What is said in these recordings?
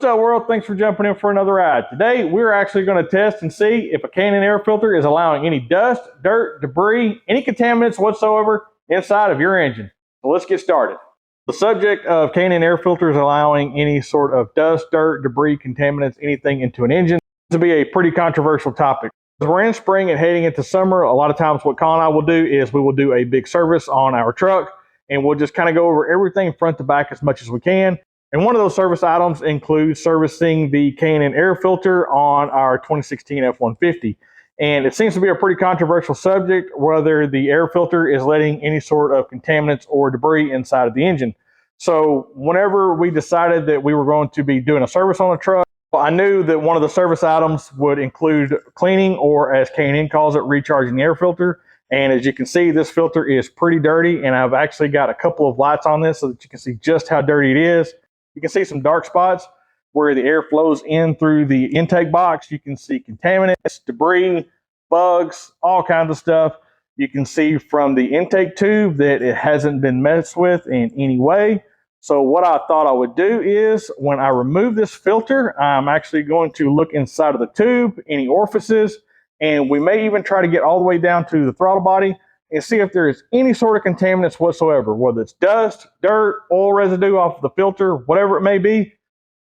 What's up, world? Thanks for jumping in for another ride. Today, we're actually going to test and see if a K&N air filter is allowing any dust, dirt, debris, any contaminants whatsoever inside of your engine. So let's get started. The subject of K&N air filters allowing any sort of dust, dirt, debris, contaminants, anything into an engine to be a pretty controversial topic. As we're in spring and heading into summer, a lot of times what Colin and I will do is we will do a big service on our truck, and we'll just kind of go over everything front to back as much as we can. And one of those service items includes servicing the K&N air filter on our 2016 F-150. And it seems to be a pretty controversial subject, whether the air filter is letting any sort of contaminants or debris inside of the engine. So whenever we decided that we were going to be doing a service on a truck, I knew that one of the service items would include cleaning, or as K&N calls it, recharging the air filter. And as you can see, this filter is pretty dirty, and I've actually got a couple of lights on this so that you can see just how dirty it is. You can see some dark spots where the air flows in through the intake box. You can see contaminants, debris, bugs, all kinds of stuff. You can see from the intake tube that it hasn't been messed with in any way. So what I thought I would do is, when I remove this filter, I'm actually going to look inside of the tube, any orifices, and we may even try to get all the way down to the throttle body and see if there is any sort of contaminants whatsoever, whether it's dust, dirt, oil residue off of the filter, whatever it may be.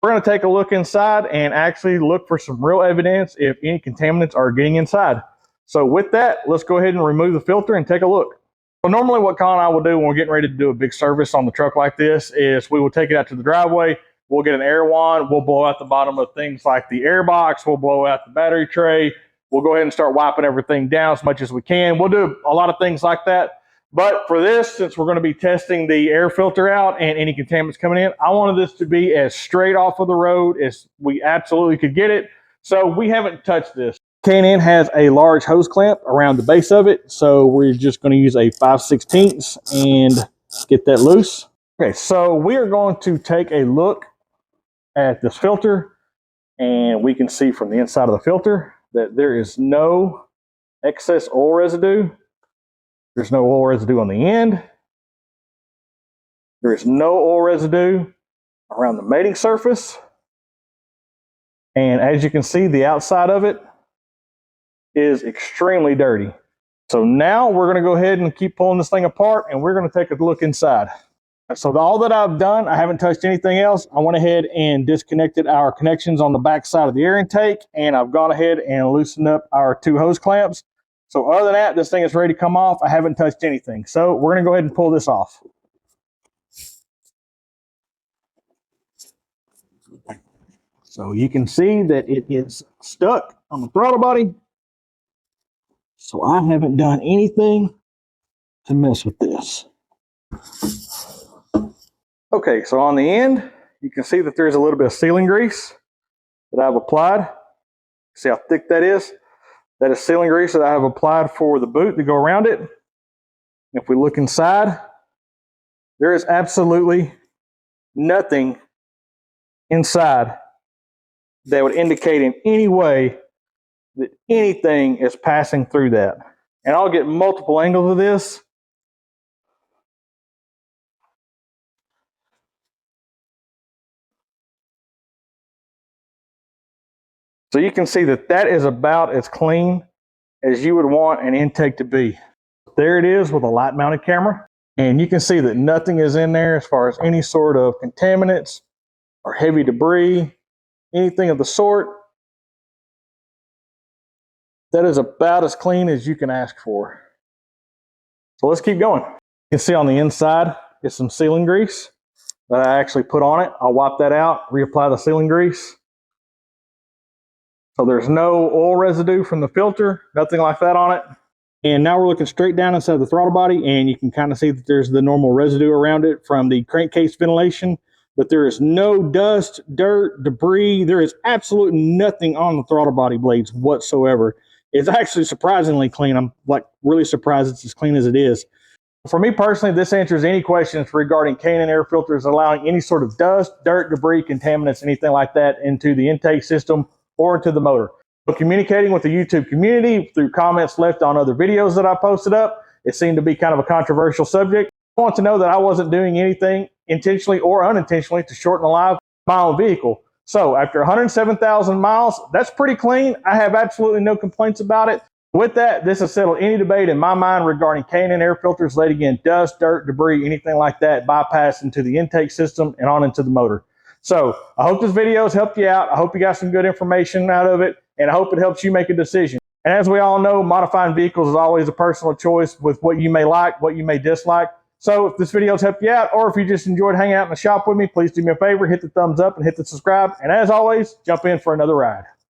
We're going to take a look inside and actually look for some real evidence if any contaminants are getting inside. So with that, let's go ahead and remove the filter and take a look. So normally what Colin and I will do when we're getting ready to do a big service on the truck like this is we will take it out to the driveway. We'll get an air wand. We'll blow out the bottom of things like the air box. We'll blow out the battery tray. We'll go ahead and start wiping everything down as much as we can. We'll do a lot of things like that. But for this, since we're going to be testing the air filter out and any contaminants coming in, I wanted this to be as straight off of the road as we absolutely could get it. So we haven't touched this. K&N has a large hose clamp around the base of it. So we're just going to use a 5/16 and get that loose. Okay, so we are going to take a look at this filter, and we can see from the inside of the filter that there is no excess oil residue. There's no oil residue on the end. There is no oil residue around the mating surface. And as you can see, the outside of it is extremely dirty. So now we're going to go ahead and keep pulling this thing apart, and we're going to take a look inside. So all that I've done, I haven't touched anything else. I went ahead and disconnected our connections on the back side of the air intake, and I've gone ahead and loosened up our 2 hose clamps. So other than that, this thing is ready to come off. I haven't touched anything. So we're going to go ahead and pull this off. So you can see that it is stuck on the throttle body. So I haven't done anything to mess with this. Okay, so on the end, you can see that there's a little bit of sealing grease that I've applied. See how thick that is? That is sealing grease that I have applied for the boot to go around it. If we look inside, there is absolutely nothing inside that would indicate in any way that anything is passing through that. And I'll get multiple angles of this. So you can see that that is about as clean as you would want an intake to be. There it is with a light mounted camera. And you can see that nothing is in there as far as any sort of contaminants or heavy debris, anything of the sort. That is about as clean as you can ask for. So let's keep going. You can see on the inside is some sealing grease that I actually put on it. I'll wipe that out, reapply the sealing grease. So there's no oil residue from the filter, nothing like that on it. And now we're looking straight down inside the throttle body, and you can kind of see that there's the normal residue around it from the crankcase ventilation, but there is no dust, dirt, debris. There is absolutely nothing on the throttle body blades whatsoever. It's actually surprisingly clean. I'm like really surprised it's as clean as it is. For me personally, this answers any questions regarding K&N air filters allowing any sort of dust, dirt, debris, contaminants, anything like that into the intake system or into the motor. So communicating with the YouTube community through comments left on other videos that I posted up, it seemed to be kind of a controversial subject. I want to know that I wasn't doing anything intentionally or unintentionally to shorten the life of my own vehicle. So after 107,000 miles, that's pretty clean. I have absolutely no complaints about it. With that, this has settled any debate in my mind regarding K&N air filters letting in dust, dirt, debris, anything like that, bypass into the intake system and on into the motor. So I hope this video has helped you out. I hope you got some good information out of it, and I hope it helps you make a decision. And as we all know, modifying vehicles is always a personal choice with what you may like, what you may dislike. So if this video has helped you out, or if you just enjoyed hanging out in the shop with me, please do me a favor, hit the thumbs up and hit the subscribe. And as always, jump in for another ride.